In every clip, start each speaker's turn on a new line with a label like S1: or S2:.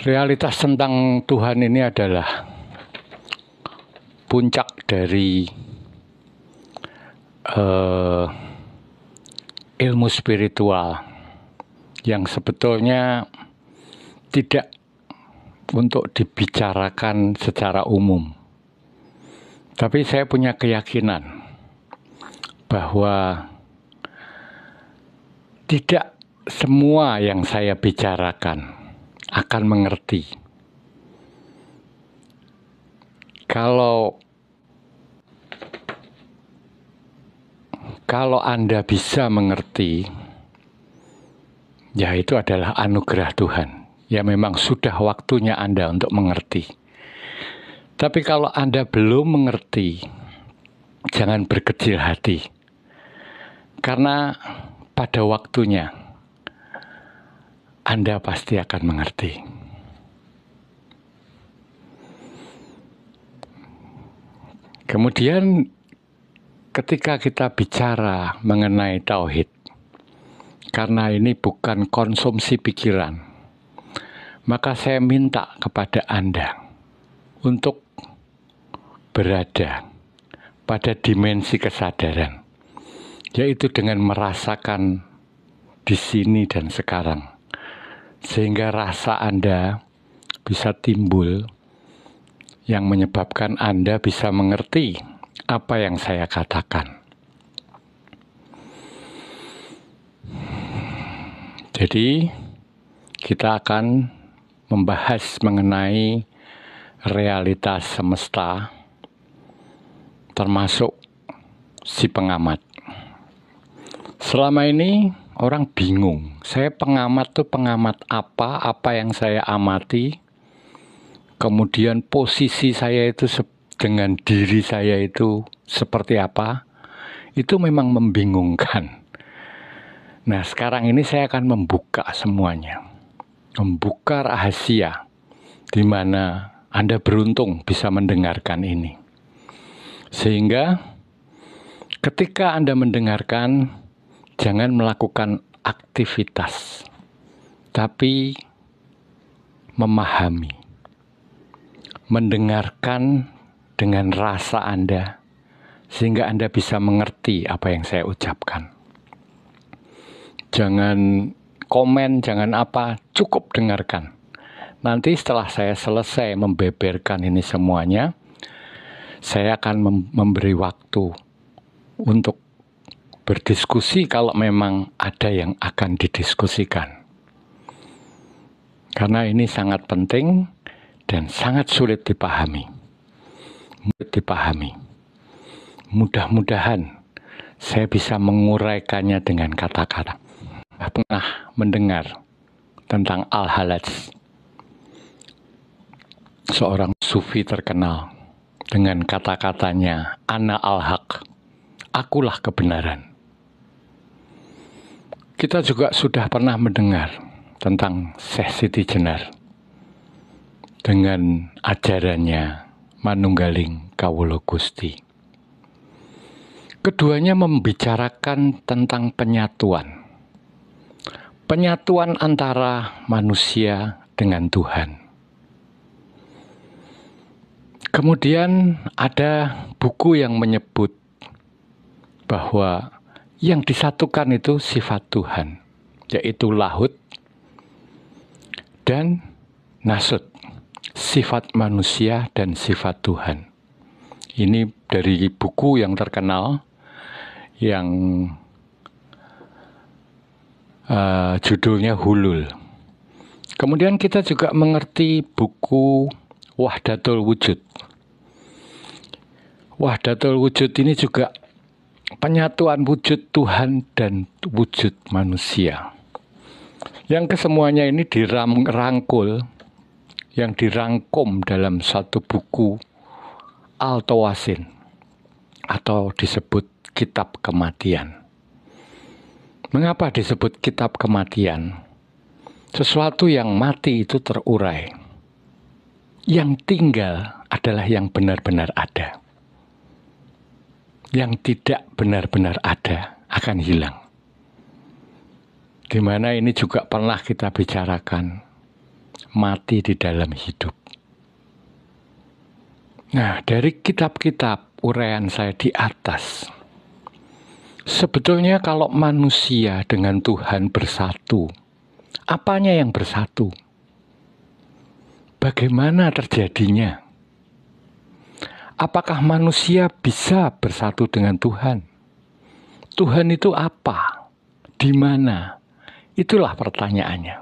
S1: Realitas tentang Tuhan ini adalah puncak dari ilmu spiritual yang sebetulnya tidak untuk dibicarakan secara umum. Tapi saya punya keyakinan bahwa tidak semua yang saya bicarakan akan mengerti. Kalau Anda bisa mengerti, ya itu adalah anugerah Tuhan. Ya memang sudah waktunya Anda untuk mengerti. Tapi kalau Anda belum mengerti, jangan berkecil hati. Karena pada waktunya Anda pasti akan mengerti. Kemudian ketika kita bicara mengenai tauhid, karena ini bukan konsumsi pikiran, maka saya minta kepada Anda untuk berada pada dimensi kesadaran, yaitu dengan merasakan di sini dan sekarang. Sehingga rasa Anda bisa timbul yang menyebabkan Anda bisa mengerti apa yang saya katakan. Jadi, kita akan membahas mengenai realitas semesta, termasuk si pengamat. Selama ini orang bingung, saya pengamat tuh pengamat apa yang saya amati, kemudian posisi saya itu dengan diri saya itu seperti apa, itu memang membingungkan. Nah, sekarang ini saya akan membuka semuanya, membuka rahasia, di mana Anda beruntung bisa mendengarkan ini. Sehingga ketika Anda mendengarkan, jangan melakukan aktivitas, tapi memahami, mendengarkan dengan rasa Anda, sehingga Anda bisa mengerti apa yang saya ucapkan. Jangan komen, jangan apa, cukup dengarkan. Nanti setelah saya selesai membeberkan ini semuanya, saya akan memberi waktu untuk berdiskusi kalau memang ada yang akan didiskusikan. Karena ini sangat penting dan sangat sulit dipahami. Mudah-mudahan saya bisa menguraikannya dengan kata-kata. Saya pernah mendengar tentang Al-Halaj, seorang sufi terkenal, dengan kata-katanya, Ana al-haq, akulah kebenaran. Kita juga sudah pernah mendengar tentang Syekh Siti Jenar dengan ajarannya Manunggaling Kawula Gusti. Keduanya membicarakan tentang penyatuan antara manusia dengan Tuhan. Kemudian ada buku yang menyebut bahwa yang disatukan itu sifat Tuhan, yaitu lahut dan nasut, sifat manusia dan sifat Tuhan. Ini dari buku yang terkenal yang judulnya Hulul. Kemudian kita juga mengerti buku Wahdatul Wujud. Wahdatul Wujud ini juga penyatuan wujud Tuhan dan wujud manusia. Yang kesemuanya ini dirangkul, yang dirangkum dalam satu buku Al-Tawasin, atau disebut Kitab Kematian. Mengapa disebut Kitab Kematian? Sesuatu yang mati itu terurai. Yang tinggal adalah yang benar-benar ada. Yang tidak benar-benar ada akan hilang. Di mana ini juga pernah kita bicarakan mati di dalam hidup. Nah, dari kitab-kitab uraian saya di atas, sebetulnya kalau manusia dengan Tuhan bersatu, apanya yang bersatu? Bagaimana terjadinya? Apakah manusia bisa bersatu dengan Tuhan? Tuhan itu apa? Di mana? Itulah pertanyaannya.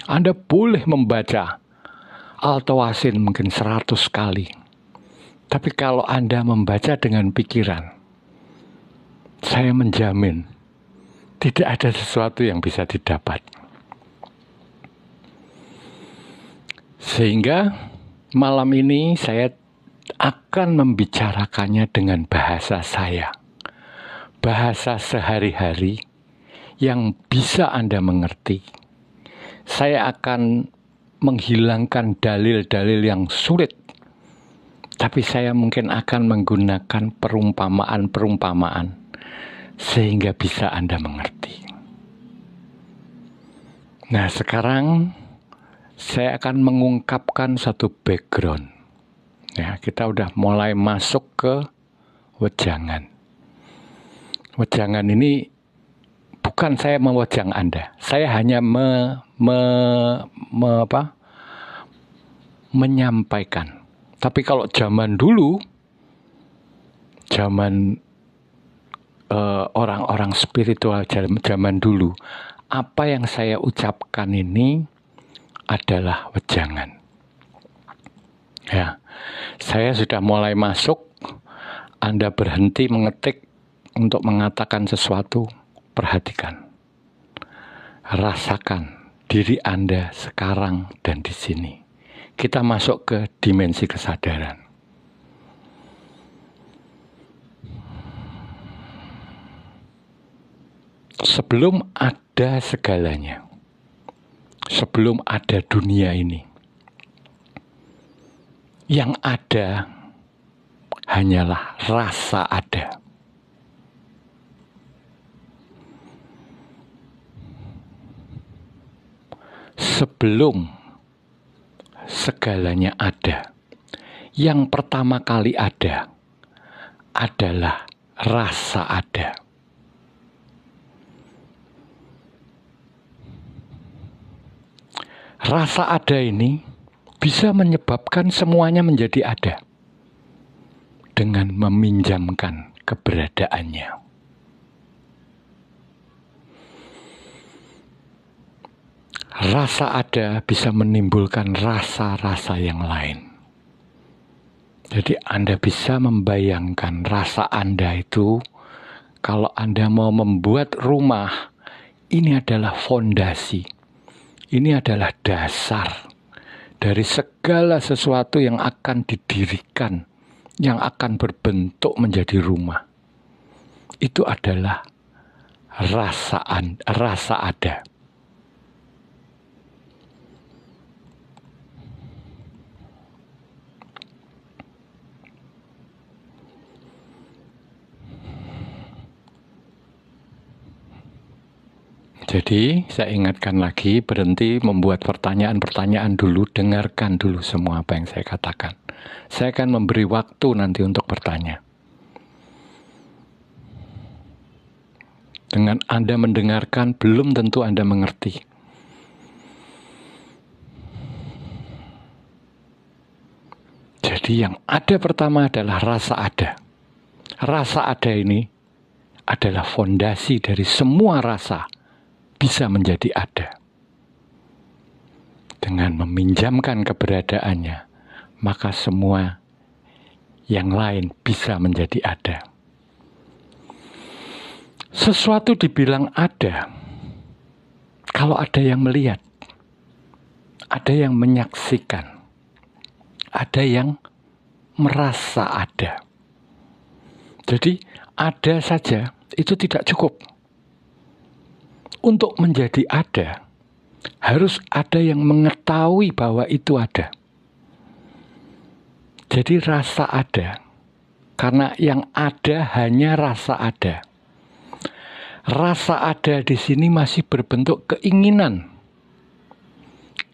S1: Anda boleh membaca Al-Tawasin mungkin 100 kali. Tapi kalau Anda membaca dengan pikiran, saya menjamin tidak ada sesuatu yang bisa didapat. Sehingga malam ini saya akan membicarakannya dengan bahasa saya. Bahasa sehari-hari yang bisa Anda mengerti. Saya akan menghilangkan dalil-dalil yang sulit, tapi saya mungkin akan menggunakan perumpamaan-perumpamaan sehingga bisa Anda mengerti. Nah, sekarang saya akan mengungkapkan satu background. Ya, kita udah mulai masuk ke wejangan. Wejangan ini bukan saya mewejang Anda. Saya hanya menyampaikan. Tapi kalau zaman dulu, zaman orang-orang spiritual zaman dulu, apa yang saya ucapkan ini adalah wejangan. Ya, saya sudah mulai masuk. Anda berhenti mengetik untuk mengatakan sesuatu. Perhatikan, rasakan diri Anda sekarang dan di sini. Kita masuk ke dimensi kesadaran. Sebelum ada segalanya, sebelum ada dunia ini, yang ada hanyalah rasa ada. Sebelum segalanya ada, yang pertama kali ada adalah rasa ada. Rasa ada ini bisa menyebabkan semuanya menjadi ada dengan meminjamkan keberadaannya. Rasa ada bisa menimbulkan rasa-rasa yang lain. Jadi Anda bisa membayangkan rasa Anda itu, kalau Anda mau membuat rumah, ini adalah fondasi, ini adalah dasar dari segala sesuatu yang akan didirikan, yang akan berbentuk menjadi rumah. Itu adalah rasa ada. Jadi, saya ingatkan lagi, berhenti membuat pertanyaan-pertanyaan dulu, dengarkan dulu semua apa yang saya katakan. Saya akan memberi waktu nanti untuk bertanya. Dengan Anda mendengarkan, belum tentu Anda mengerti. Jadi yang ada pertama adalah rasa ada. Rasa ada ini adalah fondasi dari semua rasa bisa menjadi ada. Dengan meminjamkan keberadaannya, maka semua yang lain bisa menjadi ada. Sesuatu dibilang ada, kalau ada yang melihat, ada yang menyaksikan, ada yang merasa ada. Jadi ada saja itu tidak cukup. Untuk menjadi ada, harus ada yang mengetahui bahwa itu ada. Jadi rasa ada, karena yang ada hanya rasa ada. Rasa ada di sini masih berbentuk keinginan.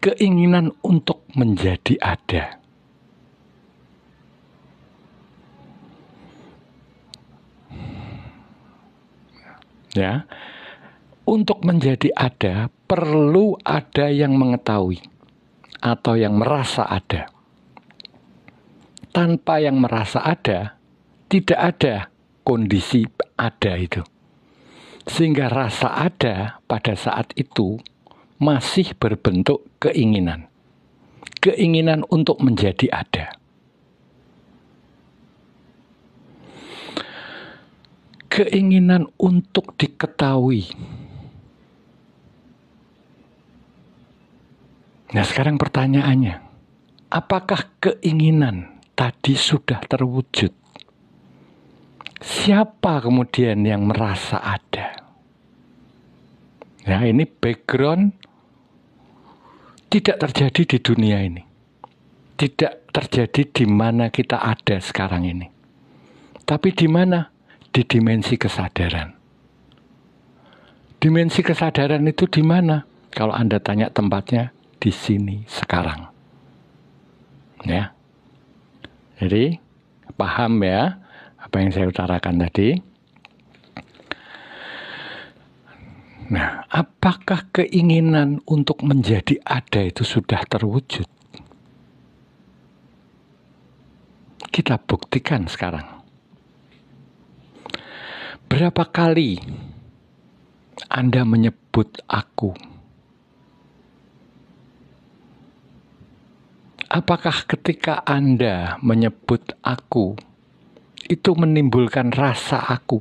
S1: keinginan untuk menjadi ada. Ya, untuk menjadi ada perlu ada yang mengetahui atau yang merasa ada. Tanpa yang merasa ada, tidak ada kondisi ada itu. Sehingga rasa ada pada saat itu masih berbentuk keinginan. Keinginan untuk menjadi ada. Keinginan untuk diketahui. Nah, sekarang pertanyaannya, apakah keinginan tadi sudah terwujud? Siapa kemudian yang merasa ada? Ya, ini background tidak terjadi di dunia ini. Tidak terjadi di mana kita ada sekarang ini. Tapi di mana? Di dimensi kesadaran. Dimensi kesadaran itu di mana? Kalau Anda tanya tempatnya, di sini sekarang. Ya. Jadi, paham ya apa yang saya utarakan tadi? Nah, apakah keinginan untuk menjadi ada itu sudah terwujud? Kita buktikan sekarang. Berapa kali Anda menyebut aku? Apakah ketika Anda menyebut aku, itu menimbulkan rasa aku?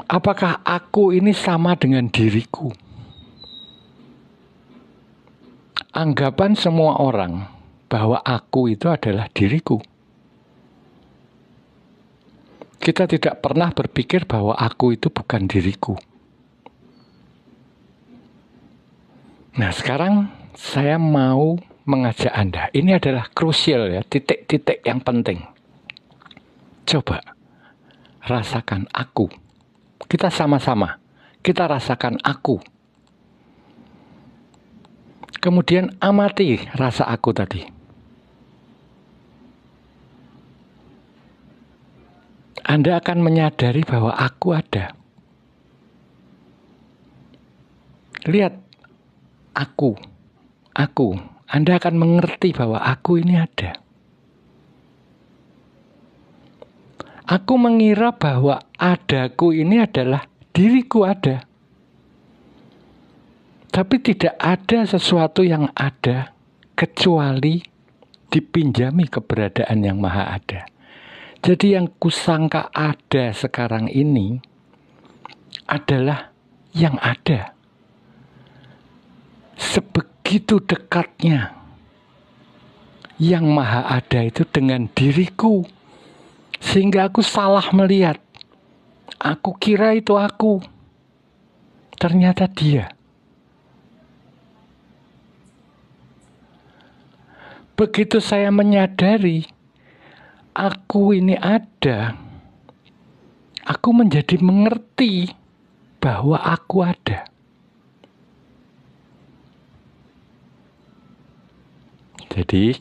S1: Apakah aku ini sama dengan diriku? Anggapan semua orang bahwa aku itu adalah diriku. Kita tidak pernah berpikir bahwa aku itu bukan diriku. Nah, sekarang saya mau mengajak Anda. Ini adalah krusial ya, titik-titik yang penting. Coba rasakan aku. Kita sama-sama. Kita rasakan aku. Kemudian amati rasa aku tadi. Anda akan menyadari bahwa aku ada. Lihat, aku. Anda akan mengerti bahwa aku ini ada. Aku mengira bahwa adaku ini adalah diriku ada. Tapi tidak ada sesuatu yang ada kecuali dipinjami keberadaan yang maha ada. Jadi yang kusangka ada sekarang ini adalah yang ada. Sebegitu dekatnya yang maha ada itu dengan diriku. Sehingga aku salah melihat. Aku kira itu aku. Ternyata dia. Begitu saya menyadari aku ini ada, aku menjadi mengerti bahwa aku ada. Jadi,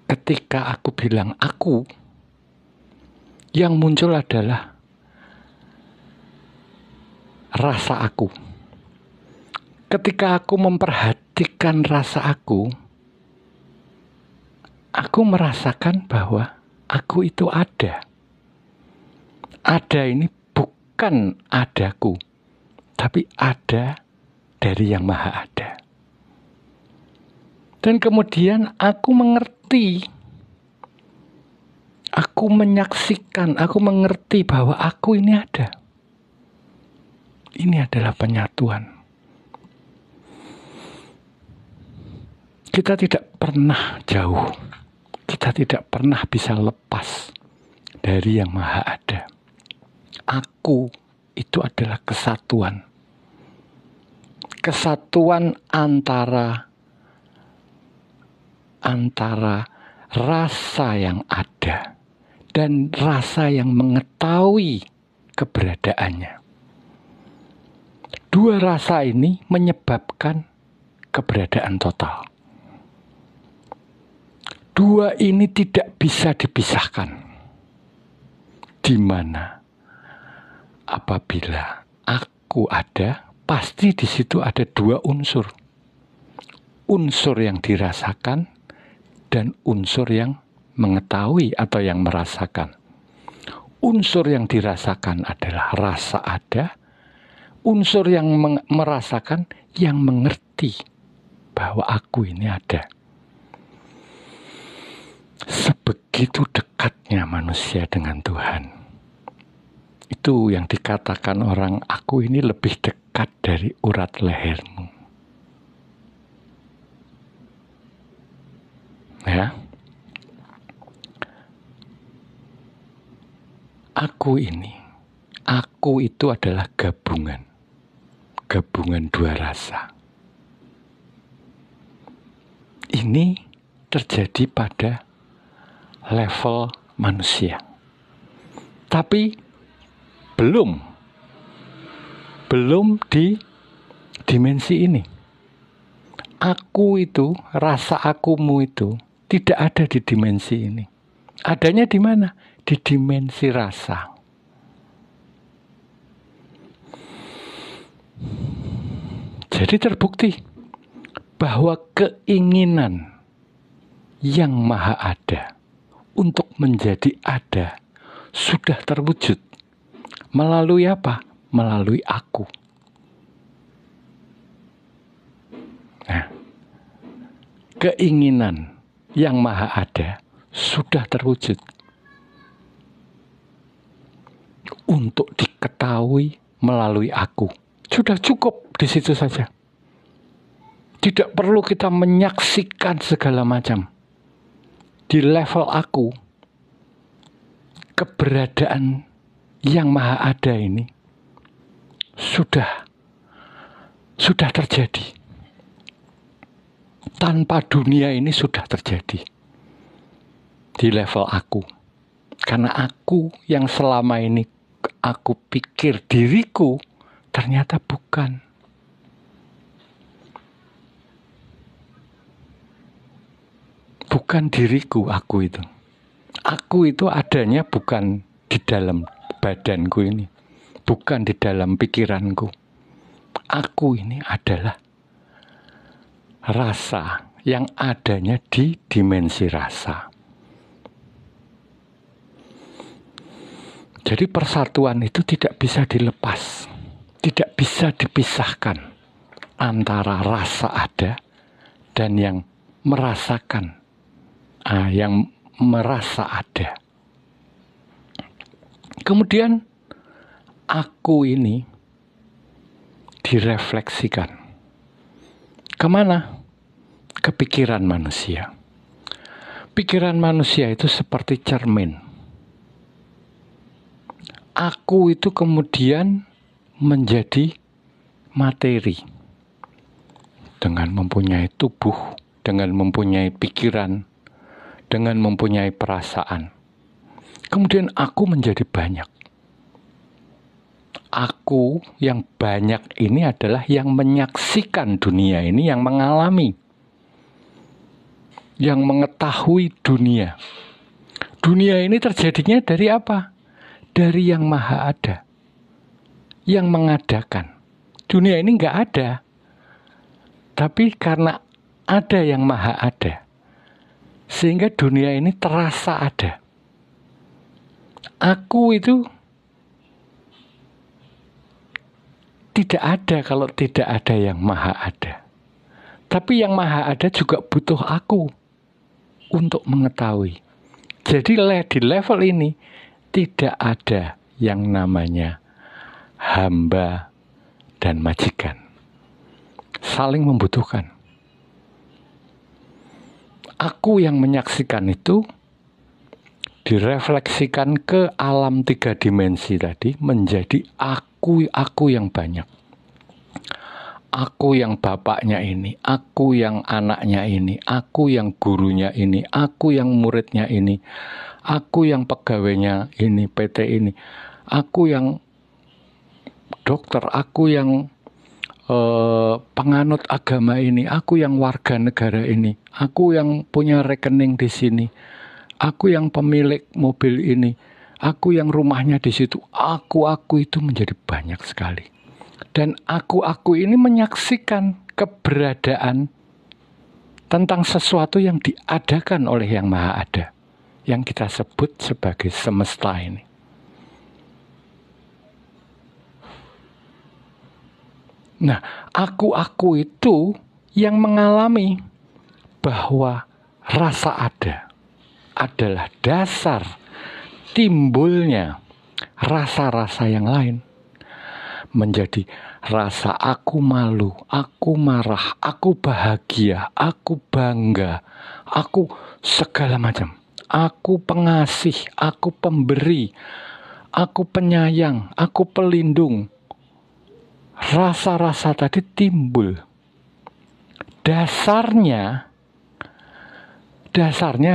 S1: ketika aku bilang aku, yang muncul adalah rasa aku. Ketika aku memperhatikan rasa aku merasakan bahwa aku itu ada. Ada ini bukan adaku, tapi ada dari yang maha ada. Dan kemudian aku mengerti, aku menyaksikan, aku mengerti bahwa aku ini ada. Ini adalah penyatuan. Kita tidak pernah jauh. Kita tidak pernah bisa lepas dari yang maha ada. Aku itu adalah kesatuan. Kesatuan antara rasa yang ada dan rasa yang mengetahui keberadaannya. Dua rasa ini menyebabkan keberadaan total. Dua ini tidak bisa dipisahkan. Di mana apabila aku ada, pasti di situ ada dua unsur. Unsur yang dirasakan dan unsur yang mengetahui atau yang merasakan. Unsur yang dirasakan adalah rasa ada. Unsur yang merasakan yang mengerti bahwa aku ini ada. Sebegitu dekatnya manusia dengan Tuhan. Itu yang dikatakan orang, aku ini lebih dekat dari urat lehermu. Ya. Aku itu adalah gabungan dua rasa. Ini terjadi pada level manusia. Tapi belum di dimensi ini. Aku itu, rasa akumu itu tidak ada di dimensi ini. Adanya di mana? Di dimensi rasa. Jadi terbukti bahwa keinginan yang maha ada untuk menjadi ada sudah terwujud. Melalui apa? Melalui aku. Nah, keinginan yang maha ada sudah terwujud. Untuk diketahui melalui aku. Sudah cukup di situ saja. Tidak perlu kita menyaksikan segala macam. Di level aku, keberadaan yang maha ada ini sudah terjadi. Tanpa dunia ini sudah terjadi. Di level aku. Karena aku yang selama ini aku pikir diriku, ternyata bukan. Bukan diriku, aku itu. Aku itu adanya bukan di dalam badanku ini. Bukan di dalam pikiranku. Aku ini adalah rasa yang adanya di dimensi rasa. Jadi persatuan itu tidak bisa dilepas. Tidak bisa dipisahkan antara rasa ada dan yang merasakan. Yang merasa ada. Kemudian aku ini direfleksikan. Kemana? Ke pikiran manusia. Pikiran manusia itu seperti cermin. Aku itu kemudian menjadi materi. Dengan mempunyai tubuh, dengan mempunyai pikiran, dengan mempunyai perasaan. Kemudian aku menjadi banyak. Aku yang banyak ini adalah yang menyaksikan dunia ini, yang mengalami, yang mengetahui dunia. Dunia ini terjadinya dari apa? Dari yang maha ada, yang mengadakan. Dunia ini nggak ada, tapi karena ada yang maha ada, sehingga dunia ini terasa ada. Aku itu tidak ada kalau tidak ada yang maha ada. Tapi yang maha ada juga butuh aku untuk mengetahui. Jadi di level ini tidak ada yang namanya hamba dan majikan. Saling membutuhkan. Aku yang menyaksikan itu direfleksikan ke alam 3 dimensi tadi menjadi aku yang banyak. Aku yang bapaknya ini, aku yang anaknya ini, aku yang gurunya ini, aku yang muridnya ini, aku yang pegawainya ini, PT ini, aku yang dokter, aku yang penganut agama ini, aku yang warga negara ini, aku yang punya rekening di sini, aku yang pemilik mobil ini, aku yang rumahnya di situ. Aku itu menjadi banyak sekali. Dan aku ini menyaksikan keberadaan tentang sesuatu yang diadakan oleh Yang Maha Ada, yang kita sebut sebagai semesta ini. Nah, aku itu yang mengalami bahwa rasa ada adalah dasar timbulnya rasa-rasa yang lain. Menjadi rasa aku malu, aku marah, aku bahagia, aku bangga, aku segala macam. Aku pengasih, aku pemberi, aku penyayang, aku pelindung. Rasa-rasa tadi timbul. Dasarnya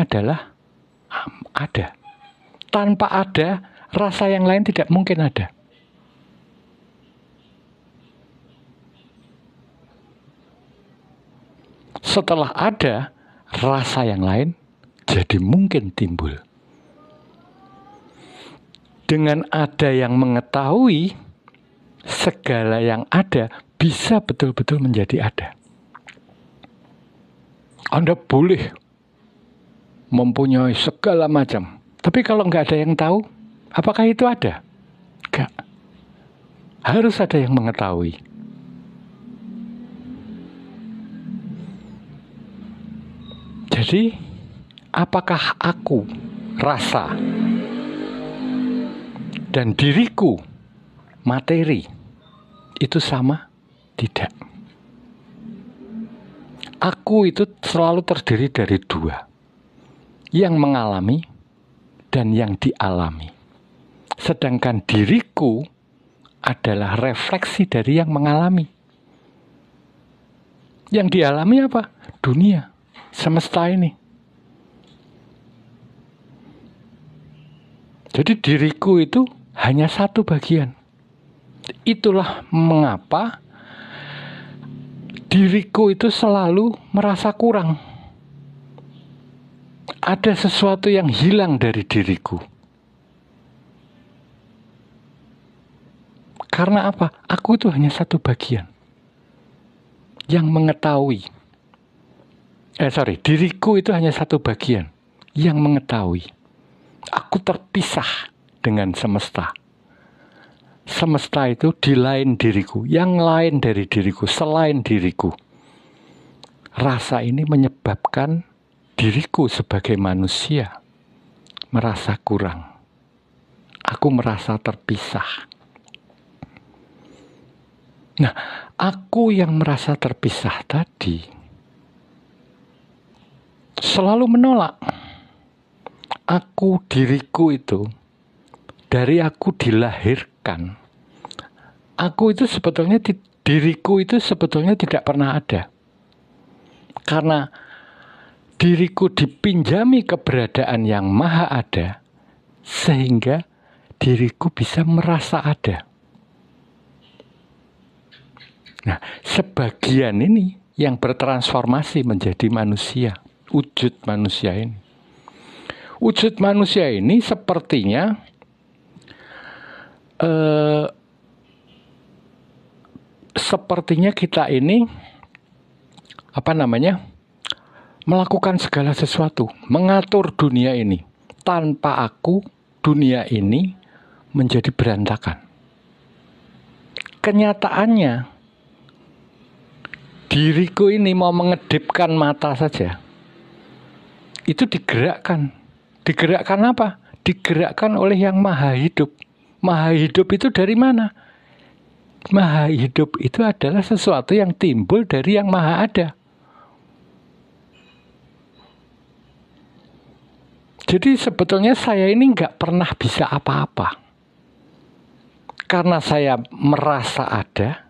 S1: adalah ada. Tanpa ada, rasa yang lain tidak mungkin ada. Setelah ada, rasa yang lain jadi mungkin timbul. Dengan ada yang mengetahui, segala yang ada bisa betul-betul menjadi ada. Anda boleh mempunyai segala macam, tapi kalau nggak ada yang tahu, apakah itu ada? Nggak. Harus ada yang mengetahui. Jadi, apakah aku, rasa, dan diriku, materi, itu sama? Tidak. Aku itu selalu terdiri dari dua. Yang mengalami dan yang dialami. Sedangkan diriku adalah refleksi dari yang mengalami. Yang dialami apa? Dunia. Semesta ini. Jadi diriku itu hanya satu bagian. Itulah mengapa diriku itu selalu merasa kurang. Ada sesuatu yang hilang dari diriku. Karena apa? Aku itu hanya satu bagian yang mengetahui. Diriku itu hanya satu bagian yang mengetahui. Aku terpisah dengan semesta. Semesta itu di lain diriku, yang lain dari diriku, selain diriku. Rasa ini menyebabkan diriku sebagai manusia merasa kurang. Aku merasa terpisah. Nah, aku yang merasa terpisah tadi selalu menolak. Aku, diriku itu, dari aku dilahirkan. Aku itu sebetulnya, diriku itu sebetulnya tidak pernah ada. Karena diriku dipinjami keberadaan yang maha ada, sehingga diriku bisa merasa ada. Nah, sebagian ini yang bertransformasi menjadi manusia. Wujud manusia ini. Wujud manusia ini sepertinya sepertinya kita ini melakukan segala sesuatu, mengatur dunia ini. Tanpa aku, dunia ini menjadi berantakan. Kenyataannya, diriku ini mau mengedipkan mata saja, itu digerakkan. Digerakkan apa? Digerakkan oleh yang maha hidup. Maha hidup itu dari mana? Maha hidup itu adalah sesuatu yang timbul dari yang maha ada. Jadi sebetulnya saya ini nggak pernah bisa apa-apa. Karena saya merasa ada,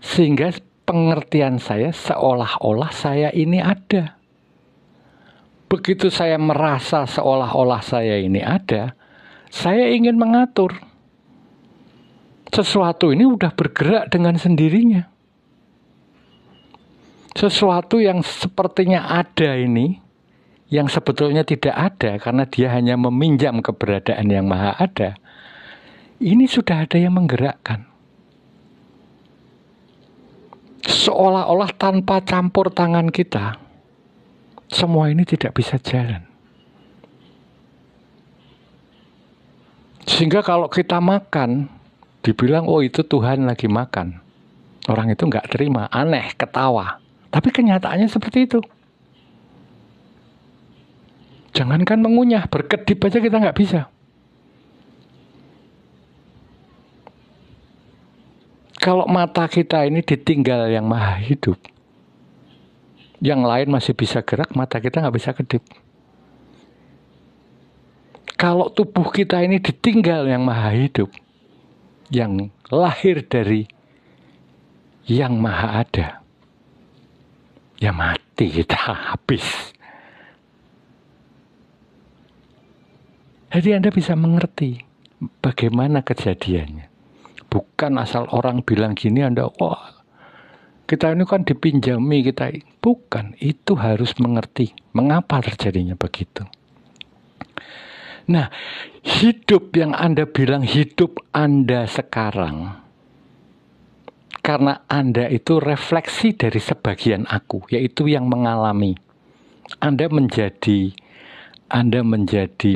S1: sehingga pengertian saya seolah-olah saya ini ada. Begitu saya merasa seolah-olah saya ini ada, saya ingin mengatur. Sesuatu ini udah bergerak dengan sendirinya. Sesuatu yang sepertinya ada ini, yang sebetulnya tidak ada karena dia hanya meminjam keberadaan yang maha ada, ini sudah ada yang menggerakkan. Seolah-olah tanpa campur tangan kita, semua ini tidak bisa jalan. Sehingga kalau kita makan, dibilang, oh itu Tuhan lagi makan. Orang itu nggak terima, aneh, ketawa. Tapi kenyataannya seperti itu. Jangankan mengunyah, berkedip aja kita nggak bisa. Kalau mata kita ini ditinggal yang maha hidup, yang lain masih bisa gerak, mata kita nggak bisa kedip. Kalau tubuh kita ini ditinggal yang maha hidup, yang lahir dari yang maha ada, ya mati kita, habis. Jadi Anda bisa mengerti bagaimana kejadiannya. Bukan asal orang bilang gini Anda, wah kita ini kan dipinjami, kita bukan. Itu harus mengerti mengapa terjadinya begitu. Nah, hidup yang Anda bilang hidup Anda sekarang, karena Anda itu refleksi dari sebagian aku, yaitu yang mengalami. Anda menjadi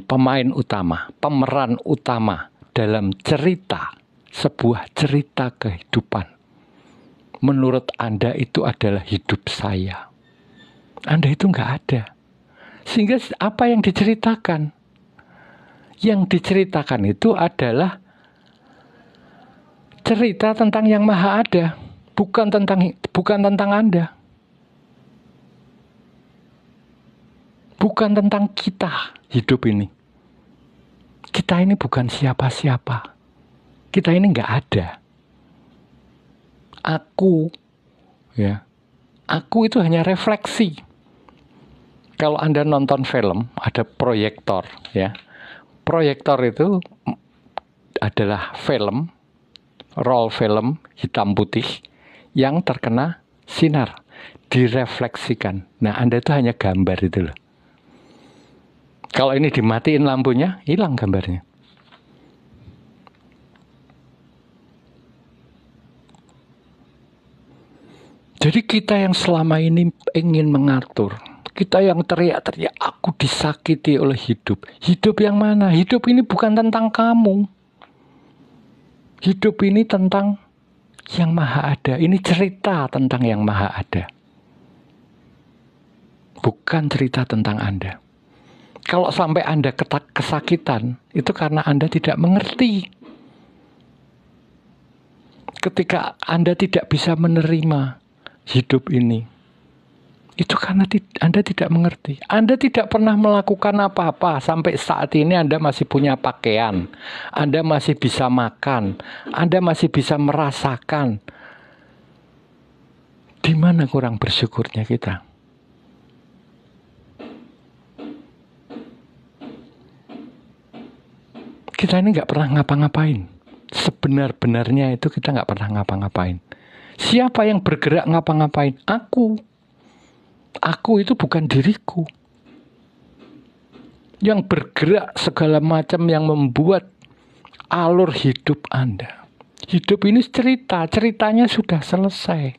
S1: pemain utama, pemeran utama dalam cerita, sebuah cerita kehidupan. Menurut Anda itu adalah hidup saya. Anda itu nggak ada. Sehingga apa yang diceritakan? Yang diceritakan itu adalah cerita tentang yang maha ada, bukan tentang Anda. Bukan tentang kita hidup ini. Kita ini bukan siapa-siapa. Kita ini nggak ada. Aku itu hanya refleksi. Kalau Anda nonton film, ada proyektor, ya. Proyektor itu adalah film, roll film hitam putih yang terkena sinar, direfleksikan. Nah, Anda itu hanya gambar itu loh. Kalau ini dimatiin lampunya, hilang gambarnya. Jadi kita yang selama ini ingin mengatur, kita yang teriak-teriak, aku disakiti oleh hidup. Hidup yang mana? Hidup ini bukan tentang kamu. Hidup ini tentang yang maha ada. Ini cerita tentang yang maha ada. Bukan cerita tentang Anda. Kalau sampai Anda kesakitan, itu karena Anda tidak mengerti. Ketika Anda tidak bisa menerima hidup ini, itu karena Anda tidak mengerti. Anda tidak pernah melakukan apa-apa. Sampai saat ini Anda masih punya pakaian. Anda masih bisa makan. Anda masih bisa merasakan. Di mana kurang bersyukurnya kita? Kita ini nggak pernah ngapa-ngapain. Sebenar-benarnya itu kita nggak pernah ngapa-ngapain. Siapa yang bergerak ngapa-ngapain? Aku. Aku itu bukan diriku. Yang bergerak segala macam yang membuat alur hidup Anda. Hidup ini cerita, ceritanya sudah selesai.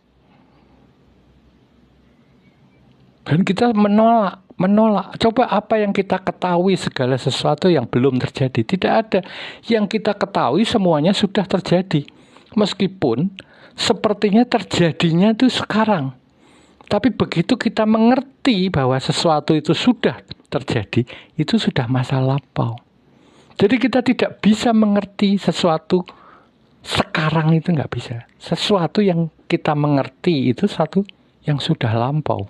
S1: Dan kita menolak. Coba apa yang kita ketahui segala sesuatu yang belum terjadi. Tidak ada. Yang kita ketahui semuanya sudah terjadi. Meskipun sepertinya terjadinya itu sekarang. Tapi begitu kita mengerti bahwa sesuatu itu sudah terjadi, itu sudah masa lampau. Jadi kita tidak bisa mengerti sesuatu sekarang itu nggak bisa. Sesuatu yang kita mengerti itu satu yang sudah lampau.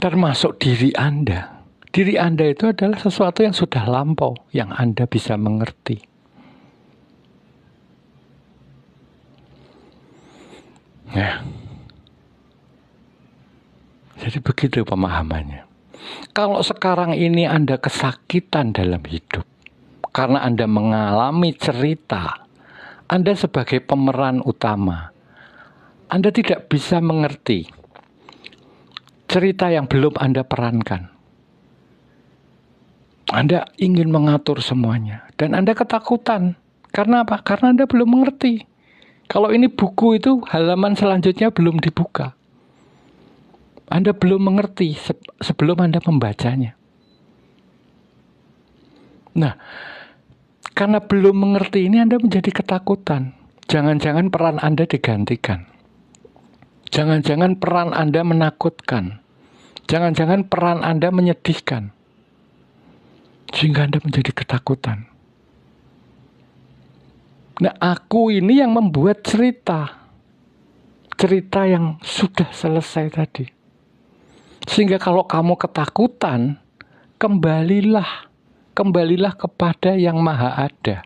S1: Termasuk diri Anda. Diri Anda itu adalah sesuatu yang sudah lampau, yang Anda bisa mengerti. Ya. Jadi begitu pemahamannya. Kalau sekarang ini Anda kesakitan dalam hidup, karena Anda mengalami cerita, Anda sebagai pemeran utama, Anda tidak bisa mengerti cerita yang belum Anda perankan. Anda ingin mengatur semuanya. Dan Anda ketakutan. Karena apa? Karena Anda belum mengerti. Kalau ini buku itu halaman selanjutnya belum dibuka. Anda belum mengerti sebelum Anda membacanya. Nah, karena belum mengerti ini Anda menjadi ketakutan. Jangan-jangan peran Anda digantikan. Jangan-jangan peran Anda menakutkan. Jangan-jangan peran Anda menyedihkan. Sehingga Anda menjadi ketakutan. Nah, aku ini yang membuat cerita. Cerita yang sudah selesai tadi. Sehingga kalau kamu ketakutan, kembalilah kepada yang Maha Ada.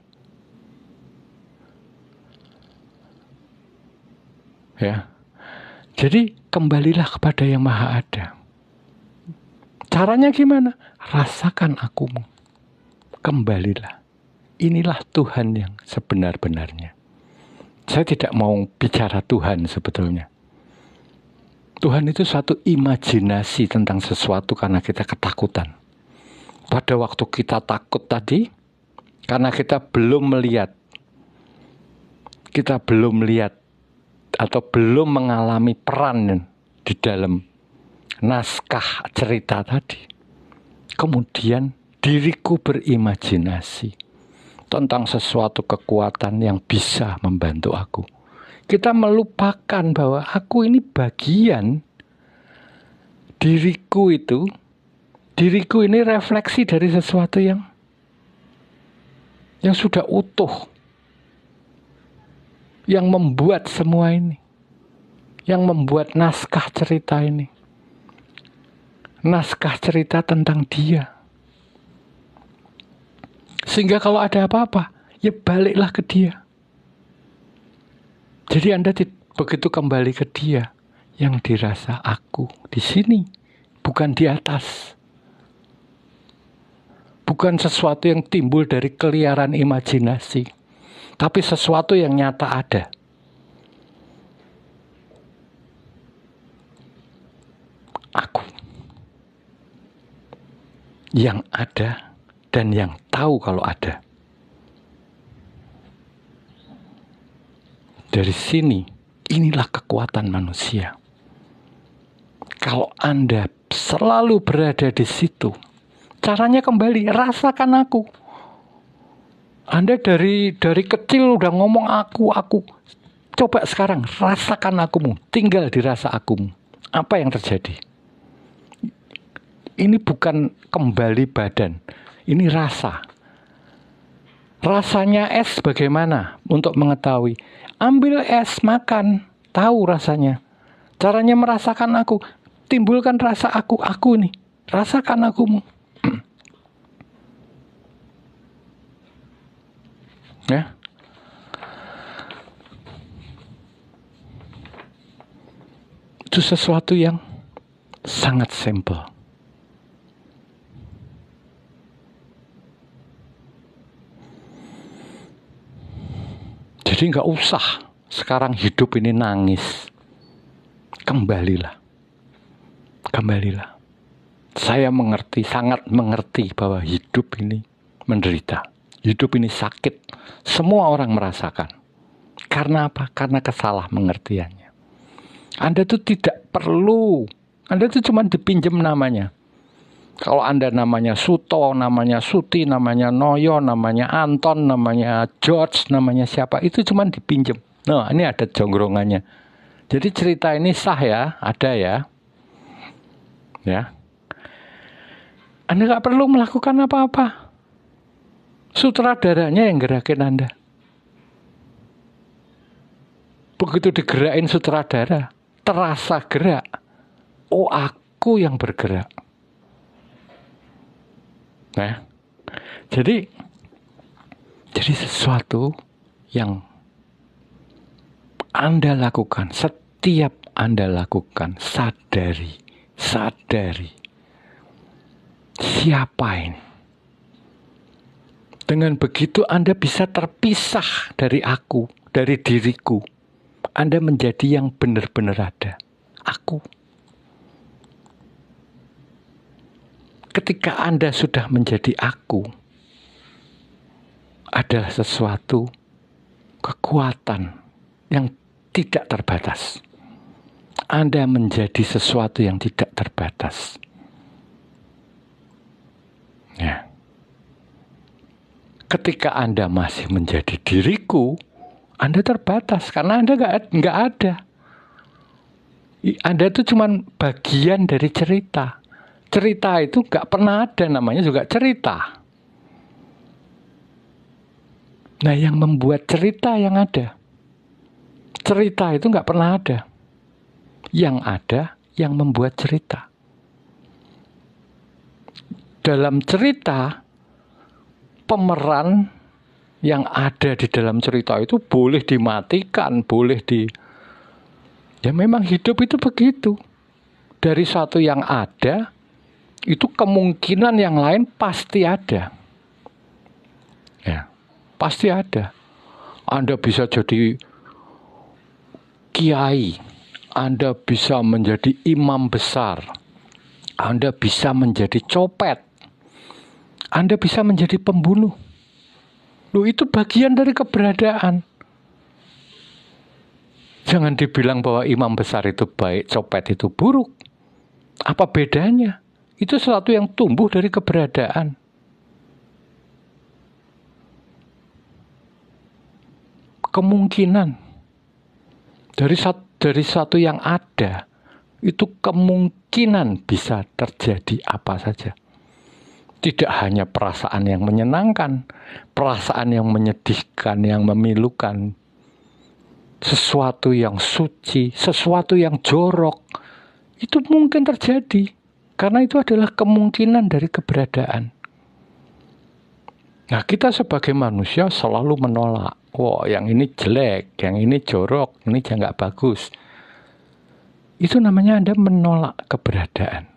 S1: Ya. Jadi kembalilah kepada yang Maha Ada. Caranya gimana? Rasakan akumu. Kembalilah. Inilah Tuhan yang sebenar-benarnya. Saya tidak mau bicara Tuhan sebetulnya. Tuhan itu suatu imajinasi tentang sesuatu karena kita ketakutan. Pada waktu kita takut tadi, karena kita belum melihat atau belum mengalami peran di dalam naskah cerita tadi. Kemudian diriku berimajinasi tentang sesuatu kekuatan yang bisa membantu aku. Kita melupakan bahwa aku ini bagian diriku ini refleksi dari sesuatu yang sudah utuh, yang membuat semua ini, yang membuat naskah cerita ini, naskah cerita tentang Dia. Sehingga kalau ada apa-apa, ya baliklah ke Dia. Jadi Anda begitu kembali ke Dia, yang dirasa aku di sini, bukan di atas. Bukan sesuatu yang timbul dari keliaran imajinasi, tapi sesuatu yang nyata ada. Aku yang ada dan yang tahu kalau ada. Dari sini, inilah kekuatan manusia. Kalau Anda selalu berada di situ, caranya kembali, rasakan aku. Anda dari kecil udah ngomong aku. Coba sekarang, rasakan akumu. Tinggal dirasa akumu. Apa yang terjadi? Ini bukan kembali badan. Ini rasa. Rasanya es bagaimana untuk mengetahui? Ambil es, makan. Tahu rasanya. Caranya merasakan aku. Timbulkan rasa aku nih. Rasakan akumu. Ya. Itu sesuatu yang sangat simple. Jadi nggak usah sekarang hidup ini nangis. Kembalilah. Saya mengerti, sangat mengerti bahwa hidup ini menderita. Hidup ini sakit. Semua orang merasakan. Karena apa? Karena kesalah mengertiannya. Anda tuh tidak perlu. Anda tuh cuma dipinjam namanya. Kalau Anda namanya Suto, namanya Suti, namanya Noyo, namanya Anton, namanya George, namanya siapa, itu cuma dipinjam. Nah, ini ada jonggrongannya. Jadi cerita ini sah ya, ada ya. Ya. Anda nggak perlu melakukan apa-apa. Sutradaranya yang gerakin Anda. Begitu digerakin sutradara, terasa gerak. Oh, aku yang bergerak. Nah, jadi sesuatu yang Anda lakukan, setiap Anda lakukan, sadari. Siapa ini? Dengan begitu Anda bisa terpisah dari aku, dari diriku. Anda menjadi yang benar-benar ada. Aku. Ketika Anda sudah menjadi aku, adalah sesuatu kekuatan yang tidak terbatas. Anda menjadi sesuatu yang tidak terbatas. Ya. Ketika Anda masih menjadi diriku, Anda terbatas karena Anda nggak ada. Anda itu cuma bagian dari cerita. Cerita itu nggak pernah ada, namanya juga cerita. Nah, yang membuat cerita yang ada. Cerita itu nggak pernah ada. Yang ada, yang membuat cerita. Dalam cerita, pemeran yang ada di dalam cerita itu boleh dimatikan, boleh Ya memang hidup itu begitu. Dari satu yang ada, itu kemungkinan yang lain pasti ada. Ya. Pasti ada. Anda bisa jadi kiai, Anda bisa menjadi imam besar, Anda bisa menjadi copet, Anda bisa menjadi pembunuh. Loh, itu bagian dari keberadaan. Jangan dibilang bahwa imam besar itu baik, copet itu buruk. Apa bedanya? Itu sesuatu yang tumbuh dari keberadaan. Kemungkinan dari satu yang ada, itu kemungkinan bisa terjadi apa saja. Tidak hanya perasaan yang menyenangkan, perasaan yang menyedihkan, yang memilukan, sesuatu yang suci, sesuatu yang jorok, itu mungkin terjadi karena itu adalah kemungkinan dari keberadaan. Nah, kita sebagai manusia selalu menolak. Wah, yang ini jelek, yang ini jorok, ini nggak bagus. Itu namanya Anda menolak keberadaan.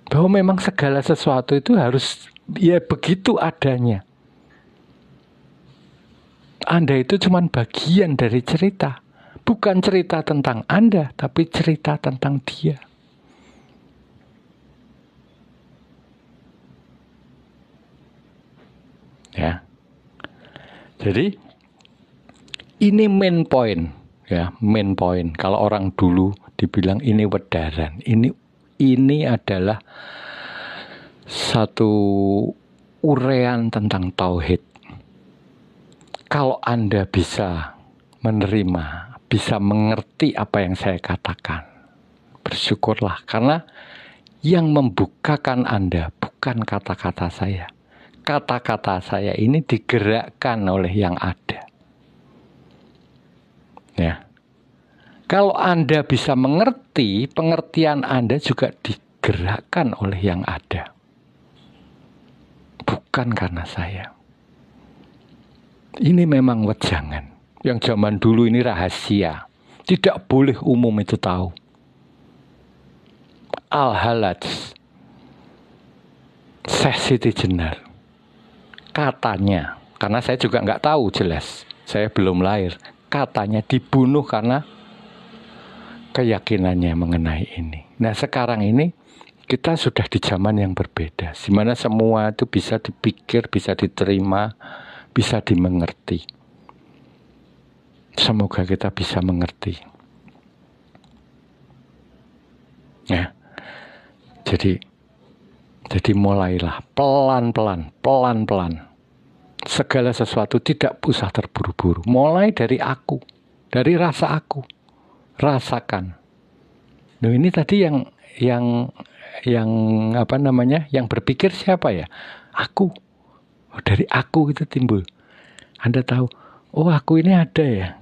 S1: Bahwa memang segala sesuatu itu harus ya begitu adanya. Anda itu cuma bagian dari cerita. Bukan cerita tentang Anda, tapi cerita tentang dia. Ya. Jadi ini main point, ya, main point. Kalau orang dulu dibilang ini wedaran, ini adalah satu uraian tentang tauhid. Kalau Anda bisa menerima, bisa mengerti apa yang saya katakan, bersyukurlah, karena yang membukakan Anda bukan kata-kata saya. Kata-kata saya ini digerakkan oleh yang ada. Ya. Kalau Anda bisa mengerti, pengertian Anda juga digerakkan oleh yang ada. Bukan karena saya. Ini memang wejangan. Yang zaman dulu ini rahasia. Tidak boleh umum itu tahu. Al-Halaj, Syekh Siti Jenar, katanya, karena saya juga nggak tahu jelas, saya belum lahir, katanya dibunuh karena keyakinannya mengenai ini. Nah, sekarang ini kita sudah di zaman yang berbeda, di mana semua itu bisa dipikir, bisa diterima, bisa dimengerti. Semoga kita bisa mengerti. Ya. Jadi mulailah pelan-pelan. Segala sesuatu tidak usah terburu-buru. Mulai dari aku, dari rasa aku. Rasakan. Nah, ini tadi yang apa namanya? Yang berpikir siapa ya? Aku. Oh, dari aku itu timbul. Anda tahu, oh aku ini ada ya.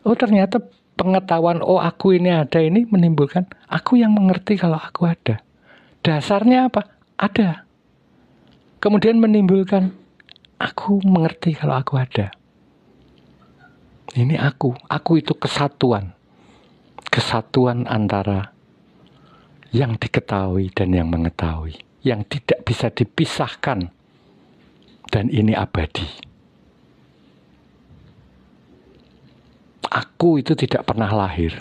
S1: Oh, ternyata pengetahuan oh aku ini ada ini menimbulkan aku yang mengerti kalau aku ada. Dasarnya apa? Ada. Kemudian menimbulkan aku mengerti kalau aku ada. Ini aku. Aku itu kesatuan. Kesatuan antara yang diketahui dan yang mengetahui. Yang tidak bisa dipisahkan. Dan ini abadi. Aku itu tidak pernah lahir,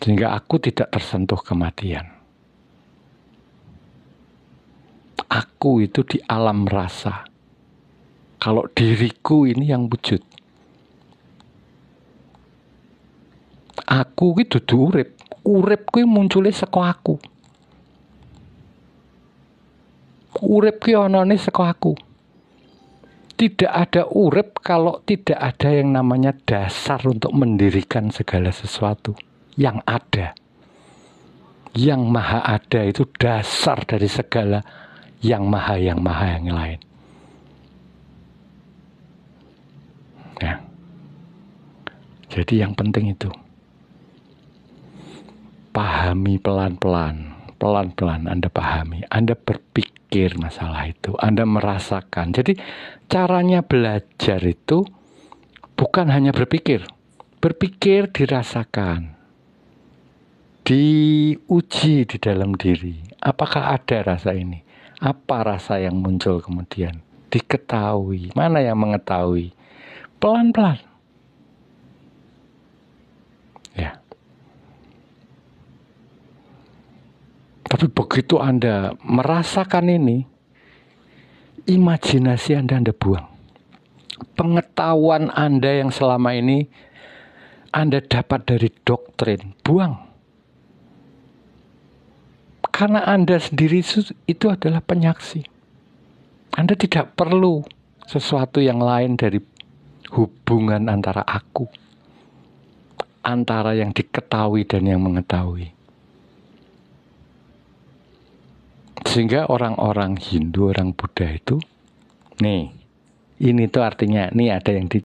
S1: sehingga aku tidak tersentuh kematian. Aku itu di alam rasa. Kalau diriku ini yang wujud. Aku itu dudu urip. Urip kuwi muncule saka aku. Urip ki anane saka aku. Tidak ada urip kalau tidak ada yang namanya dasar untuk mendirikan segala sesuatu yang ada. Yang maha ada itu dasar dari segala yang maha yang lain. Ya. Jadi yang penting itu pahami pelan-pelan Anda pahami, Anda berpikir masalah itu, Anda merasakan. Jadi caranya belajar itu bukan hanya berpikir dirasakan, diuji di dalam diri. Apakah ada rasa ini? Apa rasa yang muncul kemudian? Diketahui. Mana yang mengetahui? Pelan-pelan. Ya. Tapi begitu Anda merasakan ini, imajinasi Anda buang. Pengetahuan Anda yang selama ini Anda dapat dari doktrin, buang. Karena Anda sendiri itu adalah penyaksi. Anda tidak perlu sesuatu yang lain dari hubungan antara aku, antara yang diketahui dan yang mengetahui. Sehingga orang-orang Hindu, orang Buddha itu, nih, ini tuh artinya, nih ada yang